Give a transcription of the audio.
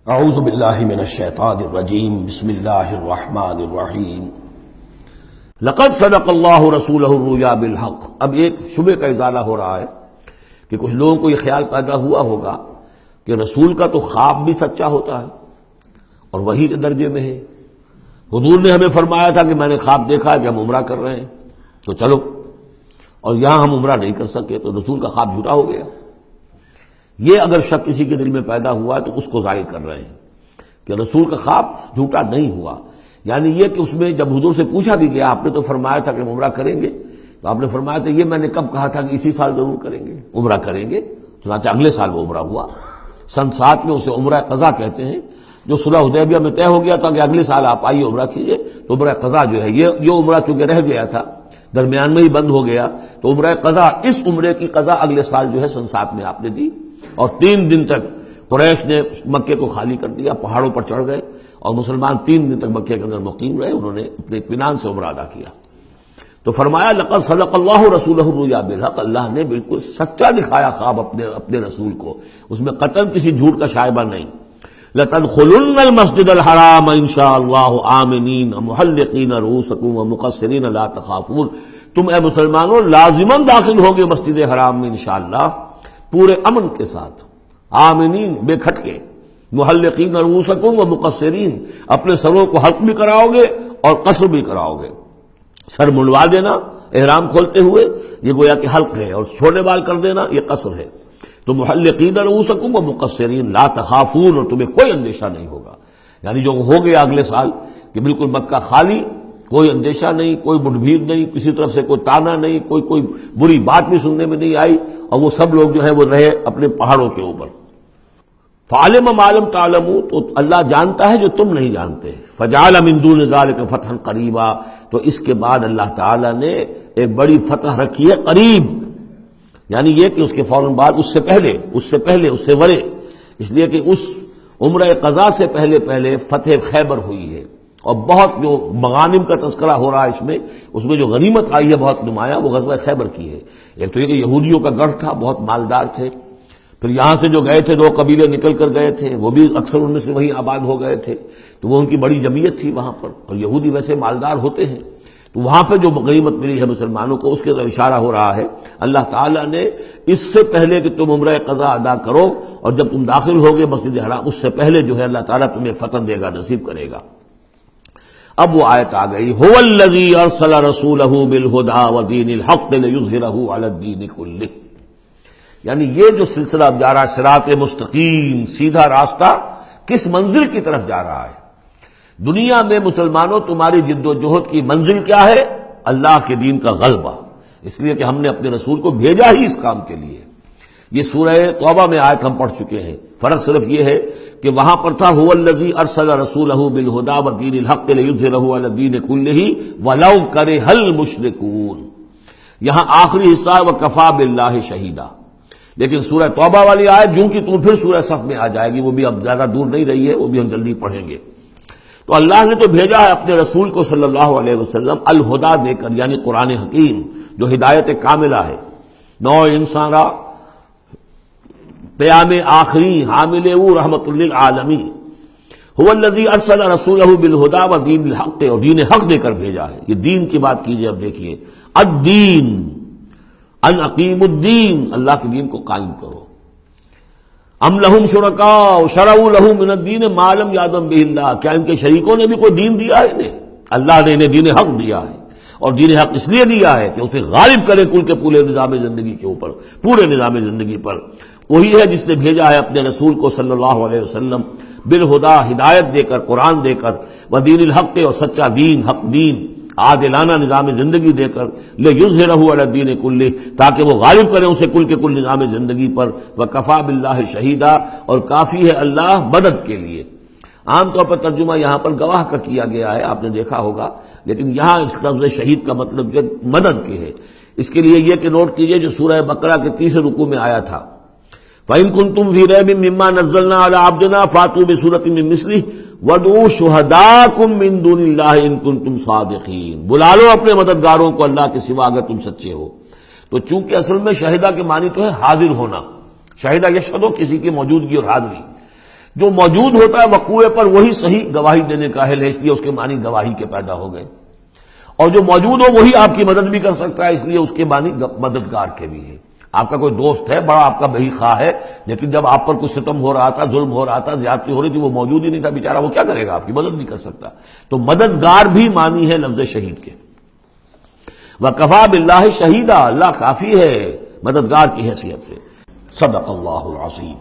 اعوذ باللہ من الشیطان الرجیم بسم اللہ الرحمن الرحیم لقد صدق اللہ رسولہ الرؤیا بالحق۔ اب ایک شبہ کا ازالہ ہو رہا ہے کہ کچھ لوگوں کو یہ خیال پیدا ہوا ہوگا کہ رسول کا تو خواب بھی سچا ہوتا ہے اور وحی کے درجے میں ہے۔ حضور نے ہمیں فرمایا تھا کہ میں نے خواب دیکھا ہے کہ ہم عمرہ کر رہے ہیں تو چلو، اور یہاں ہم عمرہ نہیں کر سکے تو رسول کا خواب جھوٹا ہو گیا۔ یہ اگر شک کسی کے دل میں پیدا ہوا تو اس کو ظاہر کر رہے ہیں کہ رسول کا خواب جھوٹا نہیں ہوا، یعنی یہ کہ اس میں جب حضور سے پوچھا بھی گیا آپ نے تو فرمایا تھا کہ ہم عمرہ کریں گے، تو آپ نے فرمایا تھا یہ میں نے کب کہا تھا کہ اسی سال ضرور کریں گے، عمرہ کریں گے، چنانچہ اگلے سال وہ عمرہ ہوا۔ سن 7 میں اسے عمرہ قضا کہتے ہیں، جو صلح حدیبیہ میں طے ہو گیا تھا کہ اگلے سال آپ آئیے عمرہ کیجئے، تو عمرہ قضا جو ہے یہ عمرہ چونکہ رہ گیا تھا درمیان میں ہی بند ہو گیا، تو عمرہ قضا، اس عمرے کی قضا اگلے سال جو ہے سن 7 میں آپ نے دی، اور 3 دن تک قریش نے مکے کو خالی کر دیا، پہاڑوں پر چڑھ گئے اور مسلمان 3 دن تک مکے کے اندر مقیم رہے، انہوں نے اپنے اطمینان سے عمرہ ادا کیا۔ تو فرمایا لقد صدق اللہ رسولہ الرؤیا بالحق، اللہ نے بالکل سچا دکھایا خواب اپنے رسول کو، اس میں قطعاً کسی جھوٹ کا شائبہ نہیں۔ لَتَدْخُلُنَّ الْمَسْجِدَ الْحَرَامَ إِنْ شَاءَ اللَّهُ آمِنِينَ مُحَلِّقِينَ رُؤُوسَكُمْ وَمُقَصِّرِينَ لَا تَخَافُونَ، تم اے مسلمانوں لازماً داخل ہوگے مسجد حرام میں انشاءاللہ پورے امن کے ساتھ، آمنین بے کھٹکے، محلقین رؤوسکم ومقصرین، اپنے سروں کو حلق بھی کراؤ گے اور قصر بھی کراؤ گے۔ سر منڈوا دینا احرام کھولتے ہوئے یہ گویا کہ حلق ہے، اور چھوٹے بال کر دینا یہ قصر ہے۔ تو محلقین رؤوسکم ومقصرین لا تخافون، اور تمہیں کوئی اندیشہ نہیں ہوگا، یعنی جو ہو گیا اگلے سال کہ بالکل مکہ خالی، کوئی اندیشہ نہیں، کوئی مٹ بھیڑ نہیں، کسی طرف سے کوئی تانا نہیں، کوئی بری بات بھی سننے میں نہیں آئی، اور وہ سب لوگ جو ہیں وہ رہے اپنے پہاڑوں کے اوپر۔ فعلم ما لم تعلموا، تو اللہ جانتا ہے جو تم نہیں جانتے۔ فجعل من دون ذلک فتحا قریبا، تو اس کے بعد اللہ تعالیٰ نے ایک بڑی فتح رکھی ہے قریب، یعنی یہ کہ اس کے فوراً بعد اس سے ورے، اس لیے کہ اس عمرہ قضا سے پہلے فتح خیبر ہوئی ہے، اور بہت جو مغانم کا تذکرہ ہو رہا ہے اس میں جو غنیمت آئی ہے بہت نمایاں، وہ غزوہ خیبر کی ہے۔ ایک تو یہ کہ یہودیوں کا گڑھ تھا، بہت مالدار تھے، پھر یہاں سے جو گئے تھے 2 قبیلے نکل کر گئے تھے، وہ بھی اکثر ان میں سے وہیں آباد ہو گئے تھے، تو وہ ان کی بڑی جمعیت تھی وہاں پر، اور یہودی ویسے مالدار ہوتے ہیں، تو وہاں پہ جو غنیمت ملی ہے مسلمانوں کو اس کے طرف اشارہ ہو رہا ہے۔ اللہ تعالیٰ نے اس سے پہلے کہ تم عمرہ قضا ادا کرو اور جب تم داخل ہوگے مسجد حرام، اس سے پہلے جو ہے اللہ تعالیٰ تمہیں فتح دے گا، نصیب کرے گا۔ اب وہ آیت آ گئی، هو الذی ارسل رسولہ بالہدی ودین الحق لیظہرہ علی الدین کلہ، یعنی یہ جو سلسلہ اب جا رہا ہے، صراط مستقیم، سیدھا راستہ کس منزل کی طرف جا رہا ہے؟ دنیا میں مسلمانوں تمہاری جد و جہد کی منزل کیا ہے؟ اللہ کے دین کا غلبہ، اس لیے کہ ہم نے اپنے رسول کو بھیجا ہی اس کام کے لیے۔ یہ سورہ توبہ میں آیت ہم پڑھ چکے ہیں، فرق صرف یہ ہے کہ وہاں پر تھا هو الذی ارسل رسولہ بالہدی ودین الحق لیظہرہ علی الدین کلہ ولو کرہ المشرکون، یہاں آخری حصہ ہے وکفی باللہ شہیدا، لیکن سورہ توبہ والی آیت جو کہ تم پھر سورہ صف میں آ جائے گی، وہ بھی اب زیادہ دور نہیں رہی ہے، وہ بھی ہم جلدی پڑھیں گے۔ تو اللہ نے تو بھیجا ہے اپنے رسول کو صلی اللہ علیہ وسلم الہدا دے کر، یعنی قرآن حکیم جو ہدایت کاملہ ہے، نو انسان را پیام آخری حامل او رحمت للعالمین، هو الذی ارسل رسولہ بالہدی ودین الحق، اور دین حق دے کر بھیجا ہے۔ یہ دین کی بات کیجئے، اب دیکھیے الدین، ان اقیم الدین، اللہ کے دین کو قائم کرو۔ ام لہم شرکاء شرعوا لہم من الدین ما لم یأذن بہ اللہ، کیا ان کے شریکوں نے بھی کوئی دین دیا ہے انہیں؟ اللہ نے انہیں دین حق دیا ہے، اور دین حق اس لیے دیا ہے کہ اسے غالب کرے کل کے پورے نظام زندگی کے اوپر، پورے نظام زندگی پر۔ وہی ہے جس نے بھیجا ہے اپنے رسول کو صلی اللہ علیہ وسلم بالہدا، ہدایت دے کر، قرآن دے کر، ودین الحق، اور سچا دین، حق دین، عادلانہ نظام زندگی دے کر، لیظہرہ علی الدین کلہ، تاکہ وہ غالب کریں اسے کل کے کل نظام زندگی پر، وکفی باللہ شہیدا، اور کافی ہے اللہ مدد کے لیے۔ عام طور پر ترجمہ یہاں پر گواہ کا کیا گیا ہے، آپ نے دیکھا ہوگا، لیکن یہاں اس لفظ شہید کا مطلب جو مدد کے ہے۔ اس کے لیے یہ کہ نوٹ کیجئے جو سورہ بقرہ کے 30 رکوع میں آیا تھا، فَإِن كُنتُمْ فِي رَيْبٍ مِّمَّا نَزَّلْنَا عَلَىٰ عَبْدِنَا فَأْتُوا بِسُورَةٍ مِّن مِّثْلِهِ وَادْعُوا شُهَدَاءَكُم مِّن دُونِ اللَّهِ إِن كُنتُمْ صَادِقِينَ، بلا لو اپنے مددگاروں کو اللہ کے سوا اگر تم سچے ہو۔ تو چونکہ اصل میں شہیدہ کے معنی تو ہے حاضر ہونا، شہیدہ یشہد، کسی کی موجودگی اور حاضری، جو موجود ہوتا ہے وقوع پر وہی صحیح گواہی دینے کا اہل ہے، اس لیے اس کے معنی گواہی کے پیدا ہو گئے، اور جو موجود ہو وہی آپ کی مدد بھی کر سکتا ہے، اس لیے اس کے معنی مددگار کے بھی ہیں۔ آپ کا کوئی دوست ہے، بڑا آپ کا بہی خواہ ہے، لیکن جب آپ پر کچھ ستم ہو رہا تھا، ظلم ہو رہا تھا، زیادتی ہو رہی تھی، وہ موجود ہی نہیں تھا بیچارہ، وہ کیا کرے گا؟ آپ کی مدد نہیں کر سکتا۔ تو مددگار بھی معنی ہے لفظ شہید کے۔ وَكَفَى بِاللَّهِ شَهِيدًا، اللہ کافی ہے مددگار کی حیثیت سے۔ صدق اللہ العظیم۔